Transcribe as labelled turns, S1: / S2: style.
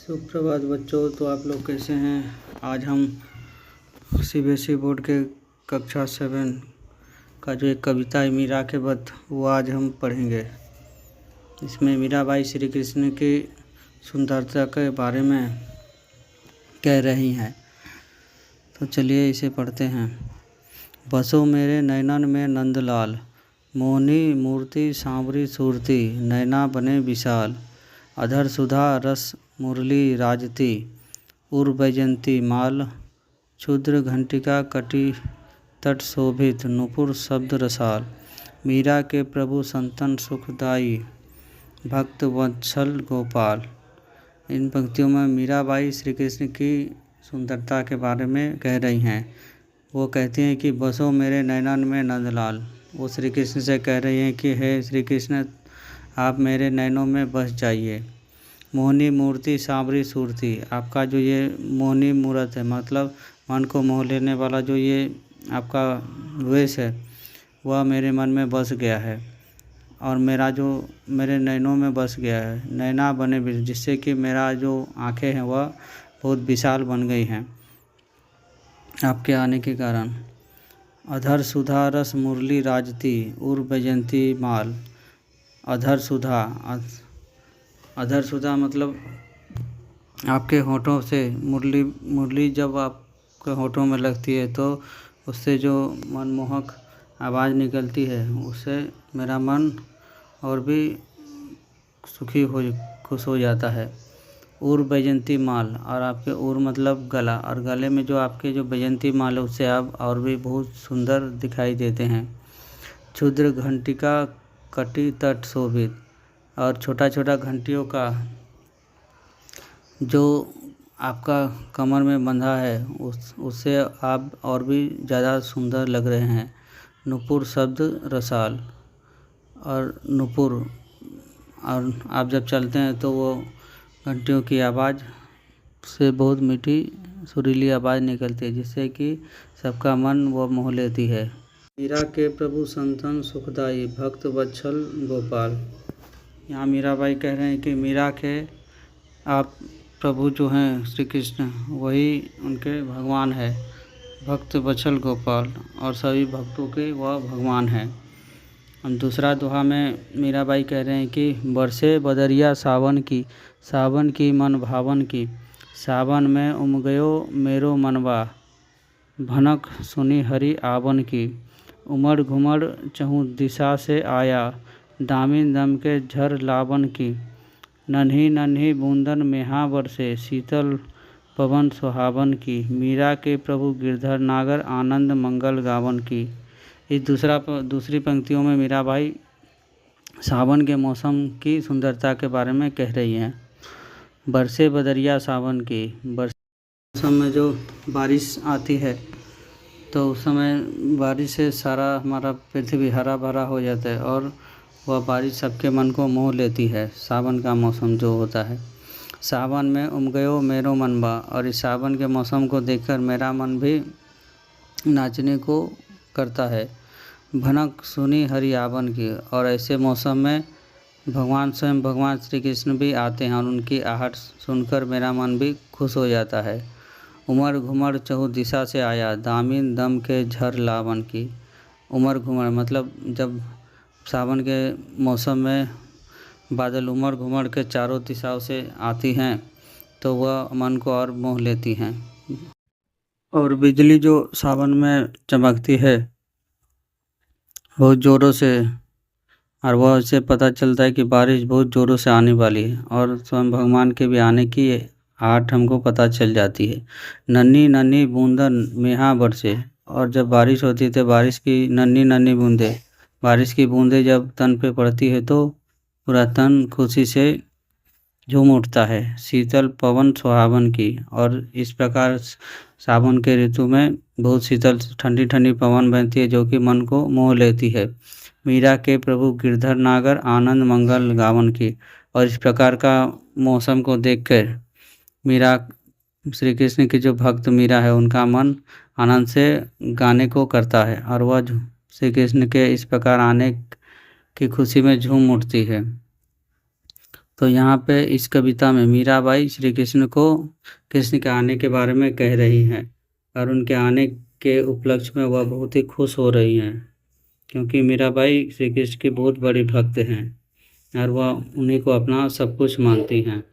S1: सुप्रभात बच्चों। तो आप लोग कैसे हैं? आज हम सीबीएसई बोर्ड के कक्षा 7 का जो एक कविता है मीरा के वध, वो आज हम पढ़ेंगे। इसमें मीराबाई श्री कृष्ण की सुंदरता के बारे में कह रही हैं। तो चलिए इसे पढ़ते हैं। बसो मेरे नैनन में नंदलाल, मोहनी मूर्ति सांवरी सूरती, नैना बने विशाल, अधर सुधा रस मुरली राजती, उर बैजंती माल, क्षुद्र घंटिका कटी तट शोभित, नुपुर शब्द रसाल, मीरा के प्रभु संतन सुखदाई, भक्त वत्सल गोपाल। इन पंक्तियों में मीराबाई श्री कृष्ण की सुंदरता के बारे में कह रही हैं। वो कहती हैं कि बसो मेरे नैनन में नंदलाल। वो श्री कृष्ण से कह रही हैं कि हे श्री कृष्ण, आप मेरे नैनों में बस जाइए। मोहनी मूर्ति सांवरी सूरती, आपका जो ये मोहनी मूर्त है, मतलब मन को मोह लेने वाला जो ये आपका वेश है, वह मेरे मन में बस गया है और मेरा जो मेरे नैनों में बस गया है। नैना बने, जिससे कि मेरा जो आँखें हैं वह बहुत विशाल बन गई हैं आपके आने के कारण। अधर सुधा रस मुरली राजती, उर बैजंती माल। अधर सुधा मतलब आपके होठों से मुरली जब आपके होठों में लगती है तो उससे जो मनमोहक आवाज़ निकलती है, उससे मेरा मन और भी खुश हो जाता है। उर बैजंती माल, और आपके उर मतलब गला, और गले में जो आपके जो बैजंती माल है उससे आप और भी बहुत सुंदर दिखाई देते हैं। क्षुद्र घंटिका कटी तट शोभित, और छोटा छोटा घंटियों का जो आपका कमर में बंधा है उससे आप और भी ज़्यादा सुंदर लग रहे हैं। नुपुर शब्द रसाल, और नुपुर, और आप जब चलते हैं तो वो घंटियों की आवाज़ से बहुत मीठी सुरीली आवाज़ निकलती है, जिससे कि सबका मन वो मोह लेती है। मीरा के प्रभु संतन सुखदाई, भक्त वत्सल गोपाल। यहाँ मीराबाई कह रहे हैं कि मीरा के आप प्रभु जो हैं श्री कृष्ण, वही उनके भगवान है, भक्त वत्सल गोपाल, और सभी भक्तों के वह भगवान हैं। हम दूसरा दोहा में मीराबाई कह रहे हैं कि बरसे बदरिया सावन की मन भावन की, सावन में उम गयो मेरो मनवा, भनक सुनी हरि आवन की, उमड़ घुमड़ चहु दिशा से आया, दामिन दम के झर लावन की, नन्ही नन्ही बूंदन मेहा बरसे, शीतल पवन सुहावन की, मीरा के प्रभु गिरधर नागर आनंद मंगल गावन की। इस दूसरी पंक्तियों में मीराबाई सावन के मौसम की सुंदरता के बारे में कह रही हैं। बरसे बदरिया सावन की, मौसम में जो बारिश आती है तो उस समय बारिश से सारा हमारा पृथ्वी हरा भरा हो जाता है और वह बारिश सबके मन को मोह लेती है। सावन का मौसम जो होता है, सावन में उम गयो मेरो मनवा, और इस सावन के मौसम को देखकर मेरा मन भी नाचने को करता है। भनक सुनी हरि आवन की, और ऐसे मौसम में स्वयं भगवान श्री कृष्ण भी आते हैं और उनकी आहट सुनकर मेरा मन भी खुश हो जाता है। उमड़ घुमड़ चहु दिशा से आया, दामिन दम के झर लावन की। उमड़ घुमड़ मतलब जब सावन के मौसम में बादल उमड़ घुमड़ के चारों दिशाओं से आती हैं तो वह मन को और मोह लेती हैं। और बिजली जो सावन में चमकती है बहुत ज़ोरों से, और वह इससे पता चलता है कि बारिश बहुत ज़ोरों से आने वाली है, और स्वयं भगवान के भी आने की आहट हमको पता चल जाती है। नन्ही नन्ही बूंदन मेहा बरसे, और जब बारिश होती है तो बारिश की नन्ही नन्ही बूंदें, बारिश की बूंदें जब तन पे पड़ती है तो पूरा तन खुशी से झूम उठता है। शीतल पवन सुहावन की, और इस प्रकार सावन के ऋतु में बहुत शीतल ठंडी ठंडी पवन बहती है जो कि मन को मोह लेती है। मीरा के प्रभु गिरधर नागर आनंद मंगल गावन की, और इस प्रकार का मौसम को देखकर मीरा श्री कृष्ण की जो भक्त मीरा है उनका मन आनंद से गाने को करता है, और वह श्री कृष्ण के इस प्रकार आने की खुशी में झूम उठती है। तो यहाँ पे इस कविता में मीराबाई श्री कृष्ण को कृष्ण के आने के बारे में कह रही हैं और उनके आने के उपलक्ष्य में वह बहुत ही खुश हो रही हैं, क्योंकि मीराबाई श्री कृष्ण की बहुत बड़ी भक्त हैं और वह उन्हीं को अपना सब कुछ मानती हैं।